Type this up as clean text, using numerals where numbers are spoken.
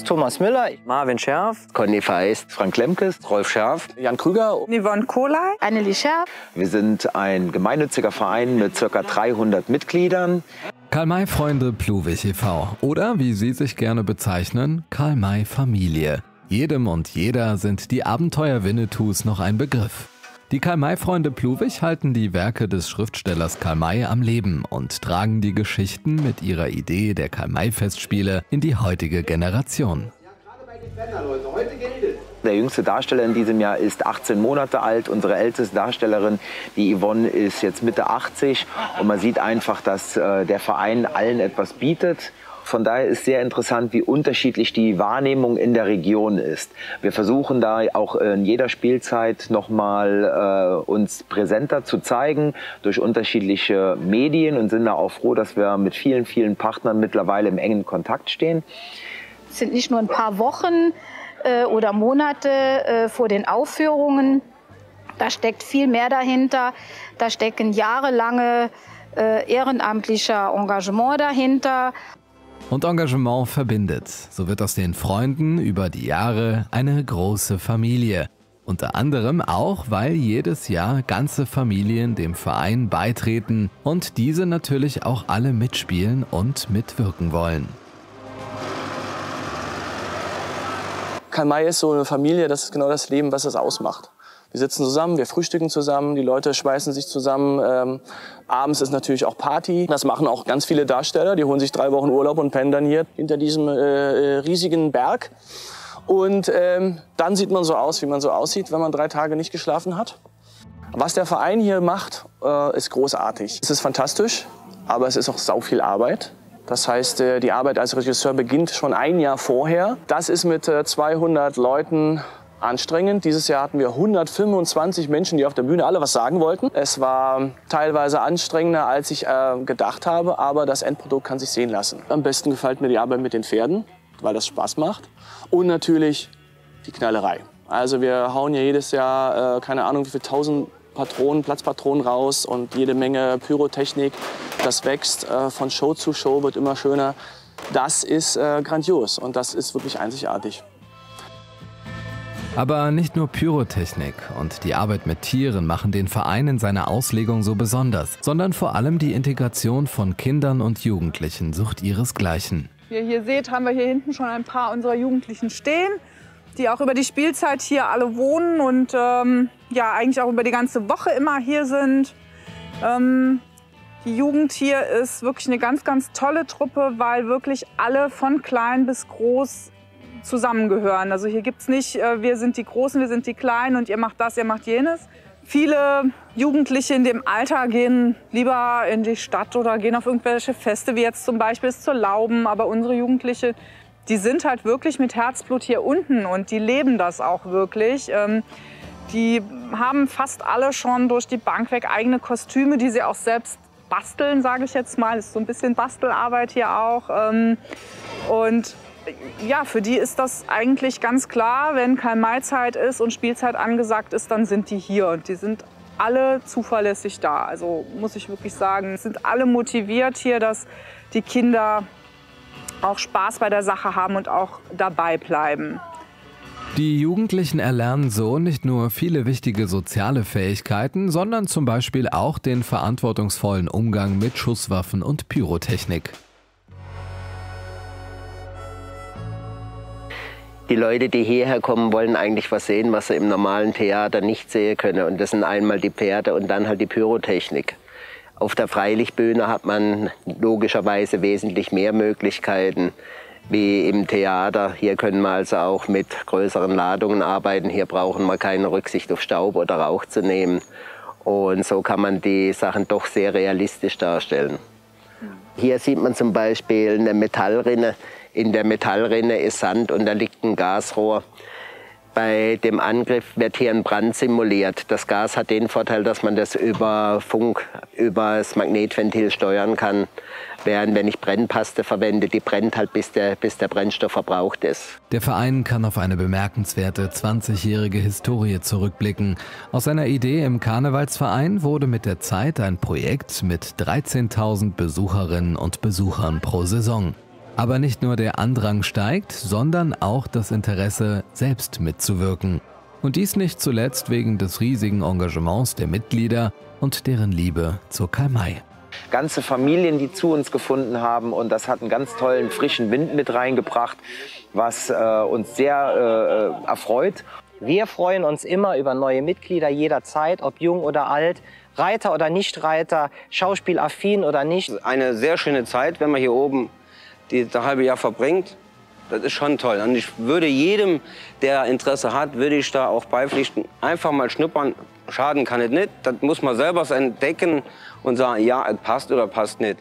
Thomas Müller, Marvin Scherf, Conny Feist, Frank Lemkes, Rolf Scherf, Jan Krüger, Yvonne Kohlei, Annelie Scherf. Wir sind ein gemeinnütziger Verein mit ca. 300 Mitgliedern. Karl-May-Freunde Pluwig e.V. oder, wie Sie sich gerne bezeichnen, Karl-May-Familie. Jedem und jeder sind die Abenteuer Winnetous noch ein Begriff. Die Karl-May-Freunde Pluwig halten die Werke des Schriftstellers Karl May am Leben und tragen die Geschichten mit ihrer Idee der Karl-May-Festspiele in die heutige Generation. Der jüngste Darsteller in diesem Jahr ist 18 Monate alt. Unsere älteste Darstellerin, die Yvonne, ist jetzt Mitte 80. Und man sieht einfach, dass der Verein allen etwas bietet. Von daher ist sehr interessant, wie unterschiedlich die Wahrnehmung in der Region ist. Wir versuchen da auch in jeder Spielzeit nochmal uns präsenter zu zeigen durch unterschiedliche Medien und sind da auch froh, dass wir mit vielen, vielen Partnern mittlerweile im engen Kontakt stehen. Es sind nicht nur ein paar Wochen oder Monate vor den Aufführungen. Da steckt viel mehr dahinter. Da stecken jahrelange ehrenamtlicher Engagement dahinter. Und Engagement verbindet. So wird aus den Freunden über die Jahre eine große Familie. Unter anderem auch, weil jedes Jahr ganze Familien dem Verein beitreten und diese natürlich auch alle mitspielen und mitwirken wollen. Karl May ist so eine Familie, das ist genau das Leben, was es ausmacht. Wir sitzen zusammen, wir frühstücken zusammen, die Leute schmeißen sich zusammen. Abends ist natürlich auch Party. Das machen auch ganz viele Darsteller. Die holen sich 3 Wochen Urlaub und pennen dann hier hinter diesem riesigen Berg. Und dann sieht man so aus, wie man so aussieht, wenn man 3 Tage nicht geschlafen hat. Was der Verein hier macht, ist großartig. Es ist fantastisch, aber es ist auch sau viel Arbeit. Das heißt, die Arbeit als Regisseur beginnt schon ein Jahr vorher. Das ist mit 200 Leuten anstrengend. Dieses Jahr hatten wir 125 Menschen, die auf der Bühne alle was sagen wollten. Es war teilweise anstrengender, als ich gedacht habe, aber das Endprodukt kann sich sehen lassen. Am besten gefällt mir die Arbeit mit den Pferden, weil das Spaß macht. Und natürlich die Knallerei. Also wir hauen ja jedes Jahr, keine Ahnung wie viele 1000 Patronen, Platzpatronen raus und jede Menge Pyrotechnik. Das wächst von Show zu Show, wird immer schöner. Das ist grandios und das ist wirklich einzigartig. Aber nicht nur Pyrotechnik und die Arbeit mit Tieren machen den Verein in seiner Auslegung so besonders, sondern vor allem die Integration von Kindern und Jugendlichen sucht ihresgleichen. Wie ihr hier seht, haben wir hier hinten schon ein paar unserer Jugendlichen stehen, die auch über die Spielzeit hier alle wohnen und ja, eigentlich auch über die ganze Woche immer hier sind. Die Jugend hier ist wirklich eine ganz, ganz tolle Truppe, weil wirklich alle von klein bis groß zusammengehören. Also hier gibt es nicht, wir sind die Großen, wir sind die Kleinen und ihr macht das, ihr macht jenes. Viele Jugendliche in dem Alter gehen lieber in die Stadt oder gehen auf irgendwelche Feste, wie jetzt zum Beispiel zur Lauben. Aber unsere Jugendliche, die sind halt wirklich mit Herzblut hier unten und die leben das auch wirklich. Die haben fast alle schon durch die Bank weg eigene Kostüme, die sie auch selbst basteln, sage ich jetzt mal. Das ist so ein bisschen Bastelarbeit hier auch. Und ja, für die ist das eigentlich ganz klar, wenn Karl-May-Zeit ist und Spielzeit angesagt ist, dann sind die hier und die sind alle zuverlässig da. Also muss ich wirklich sagen, es sind alle motiviert hier, dass die Kinder auch Spaß bei der Sache haben und auch dabei bleiben. Die Jugendlichen erlernen so nicht nur viele wichtige soziale Fähigkeiten, sondern zum Beispiel auch den verantwortungsvollen Umgang mit Schusswaffen und Pyrotechnik. Die Leute, die hierher kommen, wollen eigentlich was sehen, was sie im normalen Theater nicht sehen können. Und das sind einmal die Pferde und dann halt die Pyrotechnik. Auf der Freilichtbühne hat man logischerweise wesentlich mehr Möglichkeiten wie im Theater. Hier können wir also auch mit größeren Ladungen arbeiten. Hier brauchen wir keine Rücksicht auf Staub oder Rauch zu nehmen. Und so kann man die Sachen doch sehr realistisch darstellen. Hier sieht man zum Beispiel eine Metallrinne. In der Metallrinne ist Sand und da liegt ein Gasrohr. Bei dem Angriff wird hier ein Brand simuliert. Das Gas hat den Vorteil, dass man das über Funk, über das Magnetventil steuern kann. Während wenn ich Brennpaste verwende, die brennt halt bis der Brennstoff verbraucht ist. Der Verein kann auf eine bemerkenswerte 20-jährige Historie zurückblicken. Aus einer Idee im Karnevalsverein wurde mit der Zeit ein Projekt mit 13.000 Besucherinnen und Besuchern pro Saison. Aber nicht nur der Andrang steigt, sondern auch das Interesse, selbst mitzuwirken. Und dies nicht zuletzt wegen des riesigen Engagements der Mitglieder und deren Liebe zur Karl-May. Ganze Familien, die zu uns gefunden haben, und das hat einen ganz tollen frischen Wind mit reingebracht, was uns sehr erfreut. Wir freuen uns immer über neue Mitglieder jederzeit, ob jung oder alt, Reiter oder Nicht-Reiter, schauspielaffin oder nicht. Eine sehr schöne Zeit, wenn man hier oben das halbe Jahr verbringt. Das ist schon toll. Und ich würde jedem, der Interesse hat, würde ich da auch beipflichten. Einfach mal schnuppern. Schaden kann es nicht. Das muss man selber entdecken und sagen, ja, es passt oder passt nicht.